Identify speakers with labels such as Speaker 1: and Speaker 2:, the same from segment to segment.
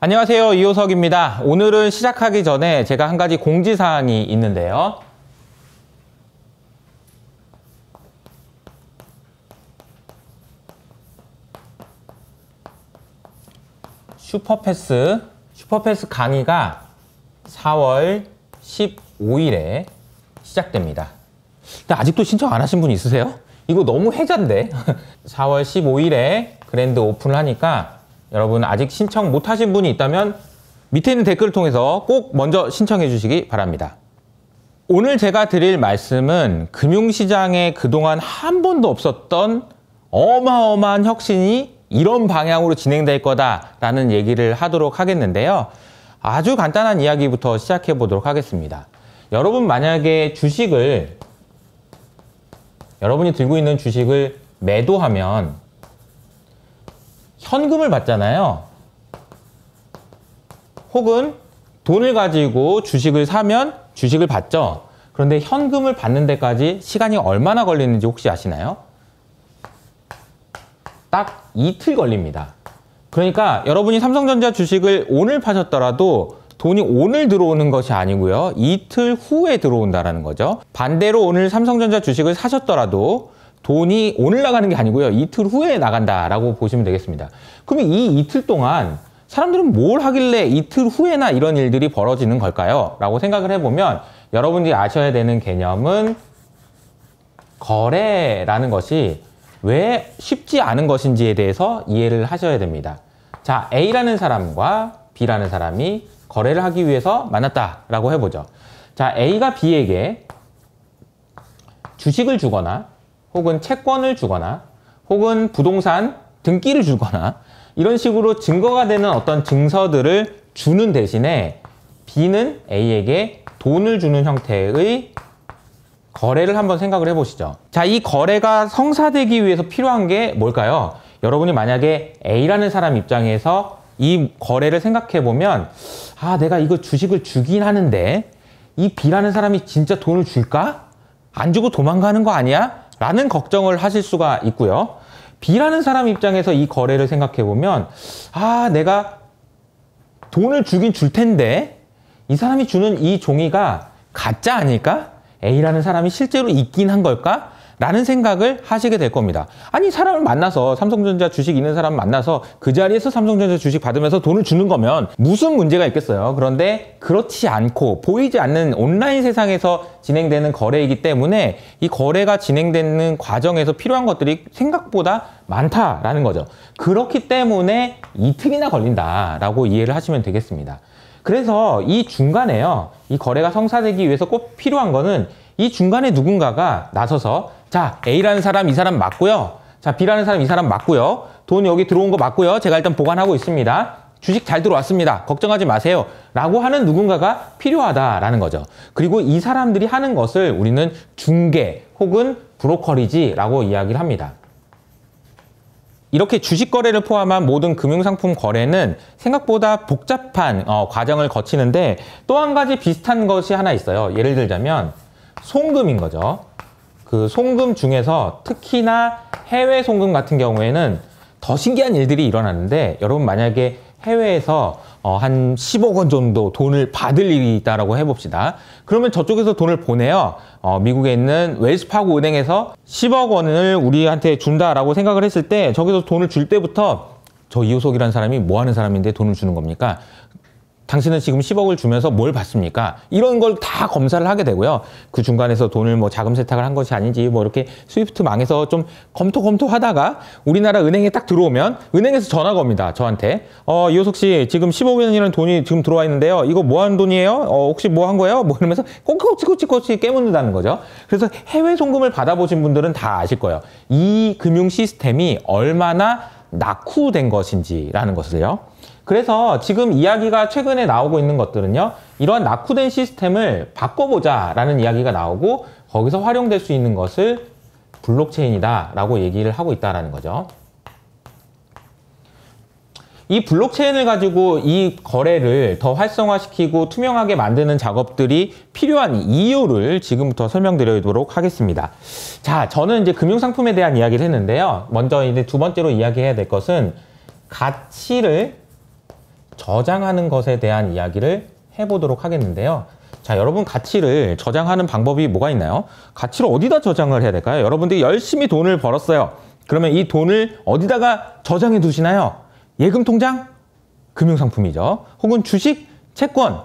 Speaker 1: 안녕하세요, 이호석입니다. 오늘은 시작하기 전에 제가 한 가지 공지사항이 있는데요. 슈퍼패스 강의가 4월 15일에 시작됩니다. 근데 아직도 신청 안 하신 분 있으세요? 이거 너무 해잔데? 4월 15일에 그랜드 오픈을 하니까 여러분 아직 신청 못 하신 분이 있다면 밑에 있는 댓글을 통해서 꼭 먼저 신청해 주시기 바랍니다. 오늘 제가 드릴 말씀은 금융시장에 그동안 한 번도 없었던 어마어마한 혁신이 이런 방향으로 진행될 거다라는 얘기를 하도록 하겠는데요. 아주 간단한 이야기부터 시작해 보도록 하겠습니다. 여러분 만약에 여러분이 들고 있는 주식을 매도하면 현금을 받잖아요. 혹은 돈을 가지고 주식을 사면 주식을 받죠. 그런데 현금을 받는 데까지 시간이 얼마나 걸리는지 혹시 아시나요? 딱 이틀 걸립니다. 그러니까 여러분이 삼성전자 주식을 오늘 파셨더라도 돈이 오늘 들어오는 것이 아니고요. 이틀 후에 들어온다는 거죠. 반대로 오늘 삼성전자 주식을 사셨더라도 돈이 오늘 나가는 게 아니고요. 이틀 후에 나간다라고 보시면 되겠습니다. 그럼 이 이틀 동안 사람들은 뭘 하길래 이틀 후에나 이런 일들이 벌어지는 걸까요? 라고 생각을 해보면 여러분들이 아셔야 되는 개념은 거래라는 것이 왜 쉽지 않은 것인지에 대해서 이해를 하셔야 됩니다. 자, A라는 사람과 B라는 사람이 거래를 하기 위해서 만났다라고 해보죠. 자, A가 B에게 주식을 주거나 혹은 채권을 주거나 혹은 부동산 등기를 주거나 이런 식으로 증거가 되는 어떤 증서들을 주는 대신에 B는 A에게 돈을 주는 형태의 거래를 한번 생각을 해보시죠. 자, 이 거래가 성사되기 위해서 필요한 게 뭘까요? 여러분이 만약에 A라는 사람 입장에서 이 거래를 생각해 보면 내가 이거 주식을 주긴 하는데 이 B라는 사람이 진짜 돈을 줄까? 안 주고 도망가는 거 아니야? 라는 걱정을 하실 수가 있고요. B라는 사람 입장에서 이 거래를 생각해 보면 내가 돈을 주긴 줄 텐데 이 사람이 주는 이 종이가 가짜 아닐까? A라는 사람이 실제로 있긴 한 걸까? 라는 생각을 하시게 될 겁니다. 아니, 사람을 만나서 삼성전자 주식 있는 사람 만나서 그 자리에서 삼성전자 주식 받으면서 돈을 주는 거면 무슨 문제가 있겠어요. 그런데 그렇지 않고 보이지 않는 온라인 세상에서 진행되는 거래이기 때문에 이 거래가 진행되는 과정에서 필요한 것들이 생각보다 많다라는 거죠. 그렇기 때문에 이틀이나 걸린다라고 이해를 하시면 되겠습니다. 그래서 이 중간에요, 이 거래가 성사되기 위해서 꼭 필요한 거는 이 중간에 누군가가 나서서 자, A라는 사람 이 사람 맞고요. 자, B라는 사람 이 사람 맞고요. 돈 여기 들어온 거 맞고요. 제가 일단 보관하고 있습니다. 주식 잘 들어왔습니다. 걱정하지 마세요. 라고 하는 누군가가 필요하다라는 거죠. 그리고 이 사람들이 하는 것을 우리는 중개 혹은 브로커리지라고 이야기를 합니다. 이렇게 주식 거래를 포함한 모든 금융상품 거래는 생각보다 복잡한 과정을 거치는데 또 한 가지 비슷한 것이 하나 있어요. 예를 들자면 송금인 거죠. 그 송금 중에서 특히나 해외 송금 같은 경우에는 더 신기한 일들이 일어나는데 여러분 만약에 해외에서 한 10억 원 정도 돈을 받을 일이 있다라고 해봅시다. 그러면 저쪽에서 돈을 보내요. 미국에 있는 웰스파고 은행에서 10억 원을 우리한테 준다라고 생각을 했을 때 저기서 돈을 줄 때부터 저 이호석이라는 사람이 뭐 하는 사람인데 돈을 주는 겁니까? 당신은 지금 10억을 주면서 뭘 받습니까? 이런 걸 다 검사를 하게 되고요. 그 중간에서 돈을 뭐 자금 세탁을 한 것이 아닌지 뭐 이렇게 스위프트 망해서 좀 검토하다가 우리나라 은행에 딱 들어오면 은행에서 전화가 옵니다. 저한테. 이호석 씨 지금 10억 원이라는 돈이 지금 들어와 있는데요. 이거 뭐 하는 돈이에요? 혹시 뭐 한 거예요? 뭐 이러면서 꼬치꼬치 깨묻는다는 거죠. 그래서 해외 송금을 받아보신 분들은 다 아실 거예요. 이 금융 시스템이 얼마나 낙후된 것인지라는 것을요. 그래서 지금 이야기가 최근에 나오고 있는 것들은요. 이러한 낙후된 시스템을 바꿔보자라는 이야기가 나오고 거기서 활용될 수 있는 것을 블록체인이다 라고 얘기를 하고 있다는 거죠. 이 블록체인을 가지고 이 거래를 더 활성화시키고 투명하게 만드는 작업들이 필요한 이유를 지금부터 설명드리도록 하겠습니다. 자, 저는 이제 금융상품에 대한 이야기를 했는데요. 먼저 이제 두 번째로 이야기해야 될 것은 가치를 저장하는 것에 대한 이야기를 해보도록 하겠는데요. 자, 여러분 가치를 저장하는 방법이 뭐가 있나요? 가치를 어디다 저장을 해야 될까요? 여러분들이 열심히 돈을 벌었어요. 그러면 이 돈을 어디다가 저장해 두시나요? 예금 통장? 금융상품이죠. 혹은 주식, 채권,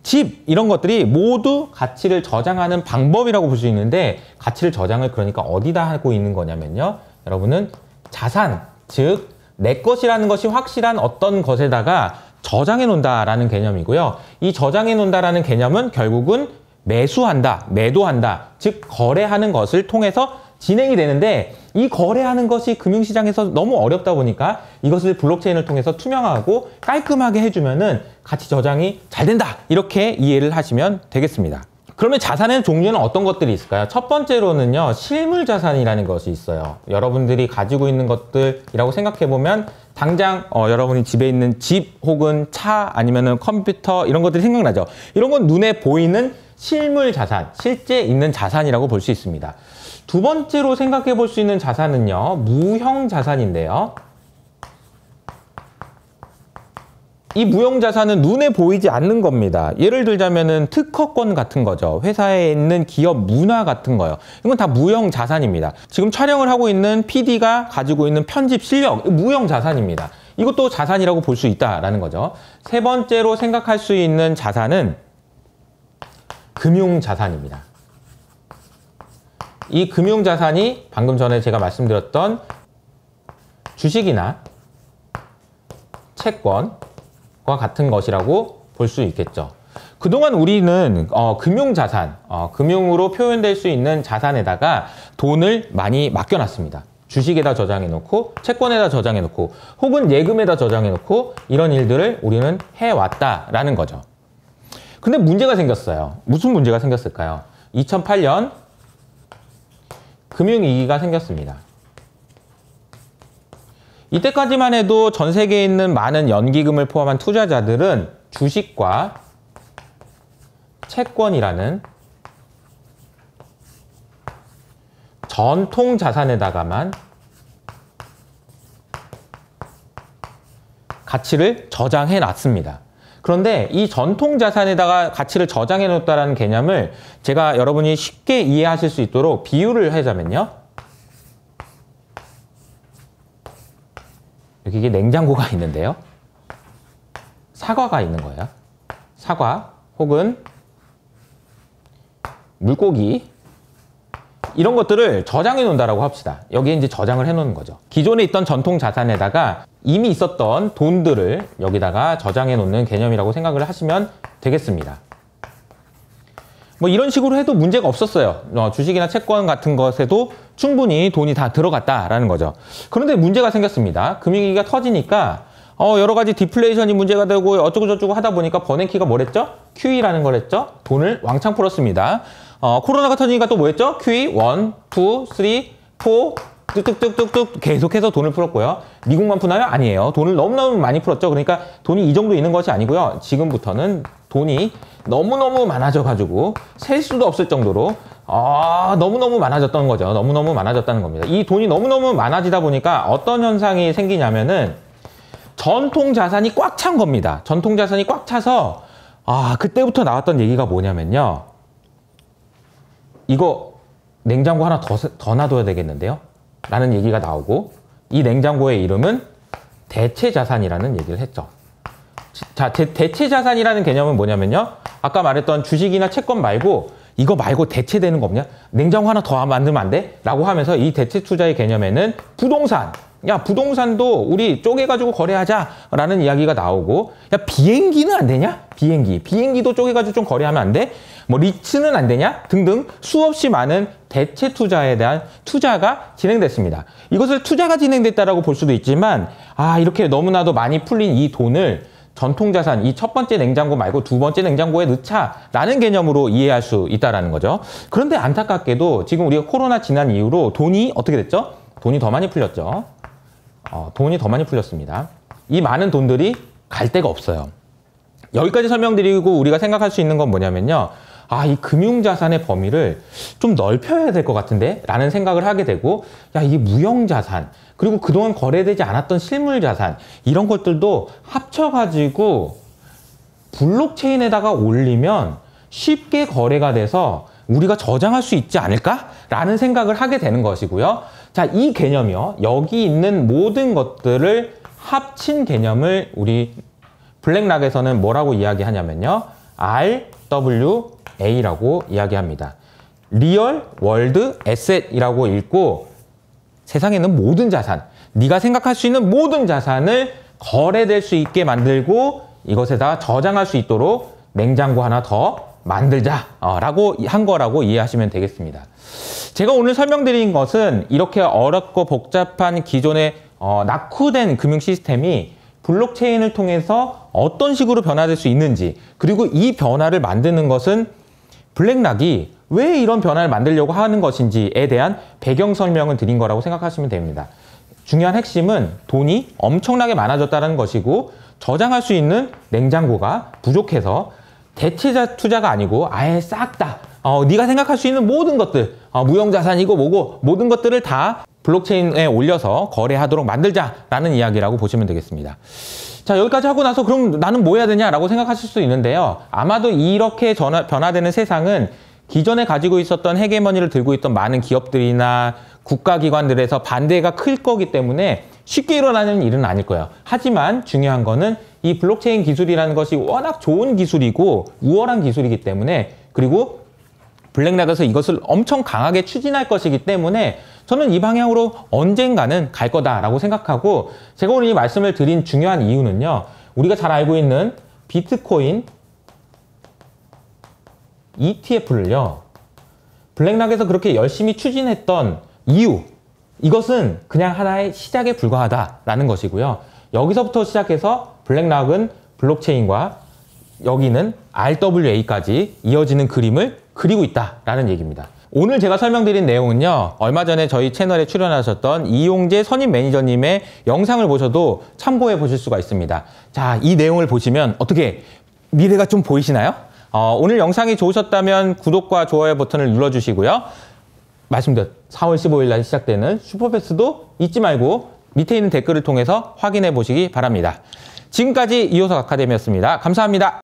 Speaker 1: 집 이런 것들이 모두 가치를 저장하는 방법이라고 볼 수 있는데 가치를 저장을 그러니까 어디다 하고 있는 거냐면요. 여러분은 자산, 즉 내 것이라는 것이 확실한 어떤 것에다가 저장해 놓는다라는 개념이고요. 이 저장해 놓는다라는 개념은 결국은 매수한다, 매도한다, 즉 거래하는 것을 통해서 진행이 되는데 이 거래하는 것이 금융시장에서 너무 어렵다 보니까 이것을 블록체인을 통해서 투명하고 깔끔하게 해주면은 가치 저장이 잘 된다. 이렇게 이해를 하시면 되겠습니다. 그러면 자산의 종류는 어떤 것들이 있을까요? 첫 번째로는요, 실물 자산이라는 것이 있어요. 여러분들이 가지고 있는 것들이라고 생각해보면 당장 여러분이 집에 있는 집 혹은 차 아니면은 컴퓨터 이런 것들이 생각나죠. 이런 건 눈에 보이는 실물 자산, 실제 있는 자산이라고 볼 수 있습니다. 두 번째로 생각해 볼 수 있는 자산은요, 무형 자산인데요. 이 무형 자산은 눈에 보이지 않는 겁니다. 예를 들자면은 특허권 같은 거죠. 회사에 있는 기업 문화 같은 거요. 이건 다 무형 자산입니다. 지금 촬영을 하고 있는 PD가 가지고 있는 편집 실력, 무형 자산입니다. 이것도 자산이라고 볼 수 있다라는 거죠. 세 번째로 생각할 수 있는 자산은 금융 자산입니다. 이 금융 자산이 방금 전에 제가 말씀드렸던 주식이나 채권과 같은 것이라고 볼 수 있겠죠. 그동안 우리는 금융자산, 금융으로 표현될 수 있는 자산에다가 돈을 많이 맡겨놨습니다. 주식에다 저장해놓고 채권에다 저장해놓고 혹은 예금에다 저장해놓고 이런 일들을 우리는 해왔다라는 거죠. 근데 문제가 생겼어요. 무슨 문제가 생겼을까요? 2008년 금융위기가 생겼습니다. 이때까지만 해도 전 세계에 있는 많은 연기금을 포함한 투자자들은 주식과 채권이라는 전통 자산에다가만 가치를 저장해 놨습니다. 그런데 이 전통 자산에다가 가치를 저장해 놓았다는 개념을 제가 여러분이 쉽게 이해하실 수 있도록 비유를 하자면요. 여기 이게 냉장고가 있는데요. 사과가 있는 거예요. 사과 혹은 물고기 이런 것들을 저장해 놓는다라고 합시다. 여기에 이제 저장을 해 놓는 거죠. 기존에 있던 전통 자산에다가 이미 있었던 돈들을 여기다가 저장해 놓는 개념이라고 생각을 하시면 되겠습니다. 뭐 이런 식으로 해도 문제가 없었어요. 주식이나 채권 같은 것에도 충분히 돈이 다 들어갔다라는 거죠. 그런데 문제가 생겼습니다. 금융위기가 터지니까 여러 가지 디플레이션이 문제가 되고 어쩌고저쩌고 하다 보니까 버냉키가 뭘 했죠? QE라는 걸 했죠? 돈을 왕창 풀었습니다. 코로나가 터지니까 또 뭐 했죠? QE 1, 2, 3, 4 뚝뚝뚝뚝뚝 계속해서 돈을 풀었고요. 미국만 푸나요? 아니에요. 돈을 너무너무 많이 풀었죠. 그러니까 돈이 이 정도 있는 것이 아니고요. 지금부터는 돈이 너무너무 많아져가지고 셀 수도 없을 정도로 너무너무 많아졌던 거죠. 너무너무 많아졌다는 겁니다. 이 돈이 너무너무 많아지다 보니까 어떤 현상이 생기냐면은 전통 자산이 꽉 찬 겁니다. 전통 자산이 꽉 차서 그때부터 나왔던 얘기가 뭐냐면요. 이거 냉장고 하나 더 놔둬야 되겠는데요? 라는 얘기가 나오고 이 냉장고의 이름은 대체자산이라는 얘기를 했죠. 자, 대체자산이라는 개념은 뭐냐면요. 아까 말했던 주식이나 채권 말고 이거 말고 대체되는 거 없냐? 냉장고 하나 더 만들면 안 돼? 라고 하면서 이 대체 투자의 개념에는 부동산, 야 부동산도 우리 쪼개가지고 거래하자라는 이야기가 나오고 야 비행기는 안 되냐? 비행기도 쪼개가지고 좀 거래하면 안 돼? 뭐 리츠는 안 되냐? 등등 수없이 많은 대체 투자에 대한 투자가 진행됐습니다. 이것을 투자가 진행됐다라고 볼 수도 있지만 이렇게 너무나도 많이 풀린 이 돈을 전통자산, 이 첫 번째 냉장고 말고 두 번째 냉장고에 넣자라는 개념으로 이해할 수 있다는 거죠. 그런데 안타깝게도 지금 우리가 코로나 지난 이후로 돈이 어떻게 됐죠? 돈이 더 많이 풀렸죠. 돈이 더 많이 풀렸습니다. 이 많은 돈들이 갈 데가 없어요. 여기까지 설명드리고 우리가 생각할 수 있는 건 뭐냐면요. 아, 이 금융자산의 범위를 좀 넓혀야 될 것 같은데? 라는 생각을 하게 되고, 야, 이게 무형자산, 그리고 그동안 거래되지 않았던 실물자산, 이런 것들도 합쳐가지고 블록체인에다가 올리면 쉽게 거래가 돼서 우리가 저장할 수 있지 않을까? 라는 생각을 하게 되는 것이고요. 자, 이 개념이요. 여기 있는 모든 것들을 합친 개념을 우리 블랙락에서는 뭐라고 이야기하냐면요. RWA라고 이야기합니다. 리얼 월드 에셋이라고 읽고 세상에 있는 모든 자산, 네가 생각할 수 있는 모든 자산을 거래될 수 있게 만들고 이것에다 저장할 수 있도록 냉장고 하나 더 만들자 라고 한 거라고 이해하시면 되겠습니다. 제가 오늘 설명드린 것은 이렇게 어렵고 복잡한 기존의 낙후된 금융 시스템이 블록체인을 통해서 어떤 식으로 변화될 수 있는지, 그리고 이 변화를 만드는 것은 블랙락이 왜 이런 변화를 만들려고 하는 것인지에 대한 배경 설명을 드린 거라고 생각하시면 됩니다. 중요한 핵심은 돈이 엄청나게 많아졌다는 것이고 저장할 수 있는 냉장고가 부족해서 대체 투자가 아니고 아예 싹 다 네가 생각할 수 있는 모든 것들, 무형자산이고 뭐고 모든 것들을 다 블록체인에 올려서 거래하도록 만들자라는 이야기라고 보시면 되겠습니다. 자, 여기까지 하고 나서 그럼 나는 뭐 해야 되냐라고 생각하실 수 있는데요. 아마도 이렇게 변화되는 세상은 기존에 가지고 있었던 헤게머니를 들고 있던 많은 기업들이나 국가기관들에서 반대가 클 거기 때문에 쉽게 일어나는 일은 아닐 거예요. 하지만 중요한 거는 이 블록체인 기술이라는 것이 워낙 좋은 기술이고 우월한 기술이기 때문에, 그리고 블랙락에서 이것을 엄청 강하게 추진할 것이기 때문에 저는 이 방향으로 언젠가는 갈 거다라고 생각하고, 제가 오늘 이 말씀을 드린 중요한 이유는요. 우리가 잘 알고 있는 비트코인 ETF를요. 블랙락에서 그렇게 열심히 추진했던 이유, 이것은 그냥 하나의 시작에 불과하다라는 것이고요. 여기서부터 시작해서 블랙락은 블록체인과 여기는 RWA까지 이어지는 그림을 그리고 있다라는 얘기입니다. 오늘 제가 설명드린 내용은요. 얼마 전에 저희 채널에 출연하셨던 이용재 선임 매니저님의 영상을 보셔도 참고해 보실 수가 있습니다. 자, 이 내용을 보시면 어떻게 미래가 좀 보이시나요? 오늘 영상이 좋으셨다면 구독과 좋아요 버튼을 눌러주시고요. 말씀드렸 4월 15일 날 시작되는 슈퍼패스도 잊지 말고 밑에 있는 댓글을 통해서 확인해 보시기 바랍니다. 지금까지 이호석 아카데미였습니다. 감사합니다.